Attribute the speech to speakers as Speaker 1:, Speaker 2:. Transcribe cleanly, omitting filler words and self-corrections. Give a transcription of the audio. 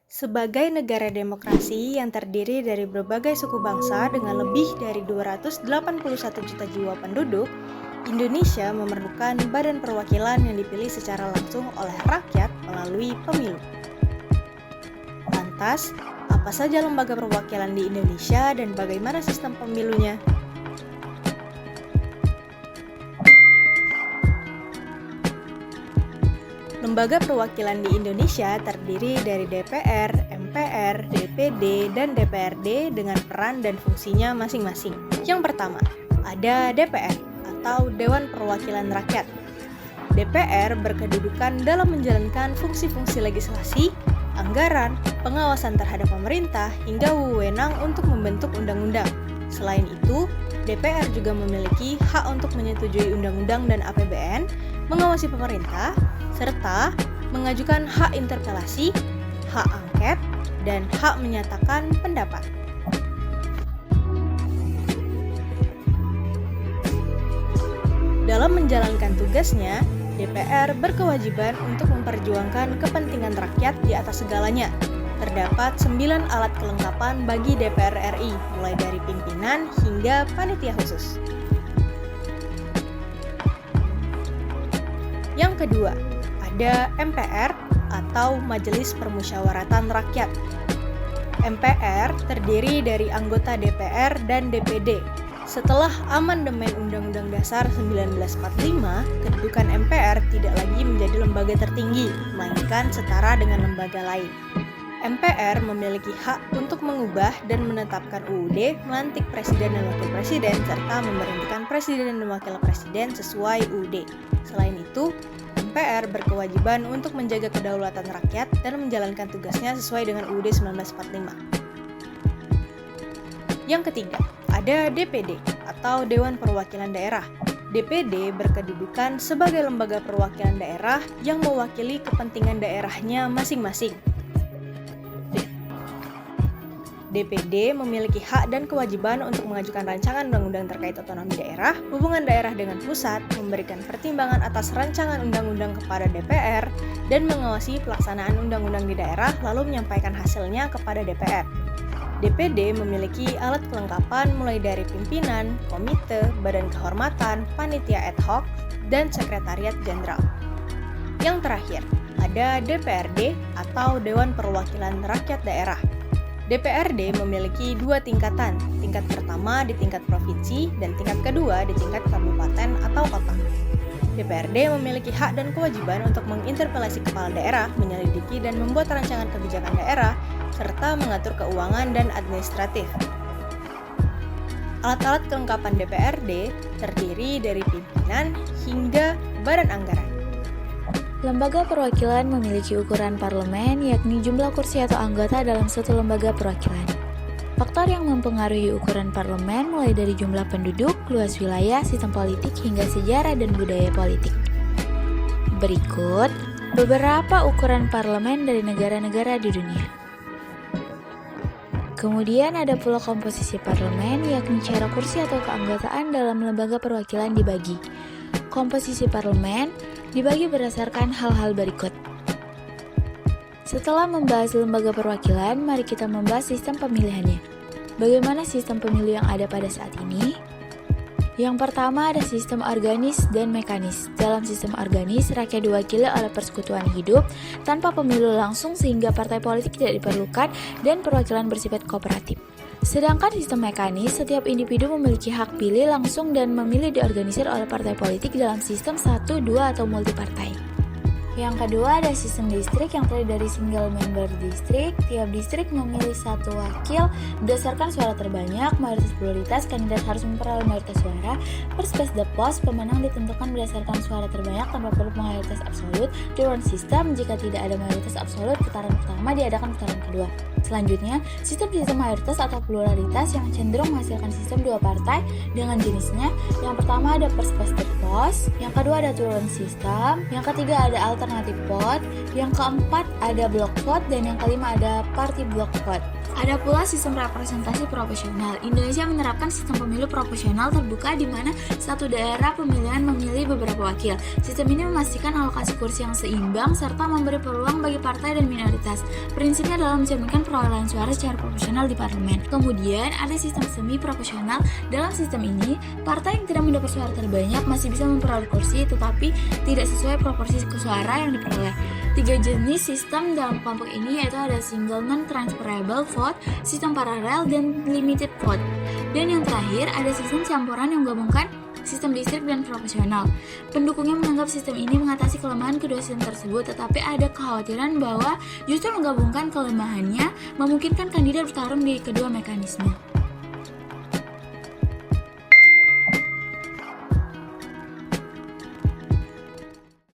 Speaker 1: Sebagai negara demokrasi yang terdiri dari berbagai suku bangsa dengan lebih dari 281 juta jiwa penduduk, Indonesia memerlukan badan perwakilan yang dipilih secara langsung oleh rakyat melalui pemilu. Lantas, apa saja lembaga perwakilan di Indonesia dan bagaimana sistem pemilunya? Lembaga perwakilan di Indonesia terdiri dari DPR, MPR, DPD, dan DPRD dengan peran dan fungsinya masing-masing. Yang pertama, ada DPR atau Dewan Perwakilan Rakyat. DPR berkedudukan dalam menjalankan fungsi-fungsi legislasi, anggaran, pengawasan terhadap pemerintah, hingga wewenang untuk membentuk undang-undang. Selain itu, DPR juga memiliki hak untuk menyetujui undang-undang dan APBN, mengawasi pemerintah, serta mengajukan hak interpelasi, hak angket, dan hak menyatakan pendapat. Dalam menjalankan tugasnya, DPR berkewajiban untuk memperjuangkan kepentingan rakyat di atas segalanya. Terdapat 9 alat kelengkapan bagi DPR RI, mulai dari pimpinan hingga panitia khusus. Yang kedua, ada MPR atau Majelis Permusyawaratan Rakyat. MPR terdiri dari anggota DPR dan DPD. Setelah amandemen Undang-Undang Dasar 1945, kedudukan MPR tidak lagi menjadi lembaga tertinggi, melainkan setara dengan lembaga lain. MPR memiliki hak untuk mengubah dan menetapkan UUD, melantik presiden dan wakil presiden, serta memberhentikan presiden dan wakil presiden sesuai UUD. Selain itu, MPR berkewajiban untuk menjaga kedaulatan rakyat dan menjalankan tugasnya sesuai dengan UUD 1945. Yang ketiga, ada DPD atau Dewan Perwakilan Daerah. DPD berkedudukan sebagai lembaga perwakilan daerah yang mewakili kepentingan daerahnya masing-masing. DPD memiliki hak dan kewajiban untuk mengajukan rancangan undang-undang terkait otonomi daerah, hubungan daerah dengan pusat, memberikan pertimbangan atas rancangan undang-undang kepada DPR, dan mengawasi pelaksanaan undang-undang di daerah lalu menyampaikan hasilnya kepada DPR. DPD memiliki alat kelengkapan mulai dari pimpinan, komite, badan kehormatan, panitia ad hoc, dan sekretariat jenderal. Yang terakhir, ada DPRD atau Dewan Perwakilan Rakyat Daerah. DPRD memiliki 2 tingkatan, tingkat pertama di tingkat provinsi dan tingkat kedua di tingkat kabupaten atau kota. DPRD memiliki hak dan kewajiban untuk menginterpelasi kepala daerah, menyelidiki dan membuat rancangan kebijakan daerah, serta mengatur keuangan dan administratif. Alat-alat kelengkapan DPRD terdiri dari pimpinan hingga badan anggaran.
Speaker 2: Lembaga perwakilan memiliki ukuran parlemen, yakni jumlah kursi atau anggota dalam suatu lembaga perwakilan. Faktor yang mempengaruhi ukuran parlemen mulai dari jumlah penduduk, luas wilayah, sistem politik, hingga sejarah dan budaya politik. Berikut beberapa ukuran parlemen dari negara-negara di dunia. Kemudian ada pula komposisi parlemen, yakni cara kursi atau keanggotaan dalam lembaga perwakilan dibagi. Komposisi parlemen dibagi berdasarkan hal-hal berikut. Setelah membahas lembaga perwakilan, mari kita membahas sistem pemilihannya. Bagaimana sistem pemilu yang ada pada saat ini? Yang pertama ada sistem organis dan mekanis. Dalam sistem organis, rakyat diwakili oleh persekutuan hidup tanpa pemilu langsung sehingga partai politik tidak diperlukan dan perwakilan bersifat kooperatif. Sedangkan sistem mekanis, setiap individu memiliki hak pilih langsung dan memilih diorganisir oleh partai politik dalam sistem 1, 2, atau multipartai. Yang kedua ada sistem distrik yang terdiri dari single member district. Tiap distrik memilih satu wakil berdasarkan suara terbanyak, mayoritas prioritas, kandidat harus memperoleh mayoritas suara. Per space the post, pemenang ditentukan berdasarkan suara terbanyak tanpa perlu mayoritas absolut. Dual system, jika tidak ada mayoritas absolut, putaran pertama diadakan putaran kedua. Selanjutnya, sistem mayoritas atau pluralitas yang cenderung menghasilkan sistem 2 partai dengan jenisnya. Yang pertama ada per space the post, yang kedua ada two-round system, yang ketiga ada alternative vote, yang keempat ada block vote, dan yang kelima ada party block vote. Ada pula sistem representasi proporsional. Indonesia menerapkan sistem pemilu proporsional terbuka di mana satu daerah pemilihan memilih beberapa wakil. Sistem ini memastikan alokasi kursi yang seimbang serta memberi peluang bagi partai dan minoritas. Prinsipnya adalah mencerminkan perolehan suara secara proporsional di parlemen. Kemudian ada sistem semi proporsional. Dalam sistem ini, partai yang tidak mendapat suara terbanyak masih bisa memperoleh kursi tetapi tidak sesuai proporsi suara yang diperoleh. 3 jenis sistem dalam kelompok ini yaitu ada single non-transferable vote, sistem paralel, dan limited vote. Dan yang terakhir ada sistem campuran yang menggabungkan sistem distrik dan proporsional. Pendukungnya menganggap sistem ini mengatasi kelemahan kedua sistem tersebut, tetapi ada kekhawatiran bahwa justru menggabungkan kelemahannya memungkinkan kandidat bertarung di kedua mekanisme.